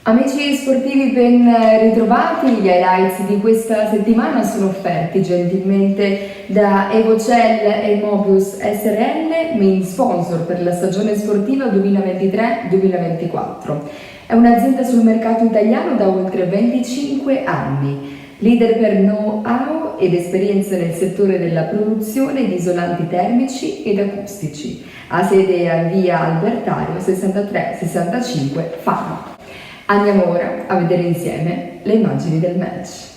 Amici sportivi, ben ritrovati. Gli highlights di questa settimana sono offerti gentilmente da Evocell e Mobius SRL, main sponsor per la stagione sportiva 2023-2024. È un'azienda sul mercato italiano da oltre 25 anni, leader per know-how ed esperienza nel settore della produzione di isolanti termici ed acustici. Ha sede a via Albertario 6365 Fano. Andiamo ora a vedere insieme le immagini del match.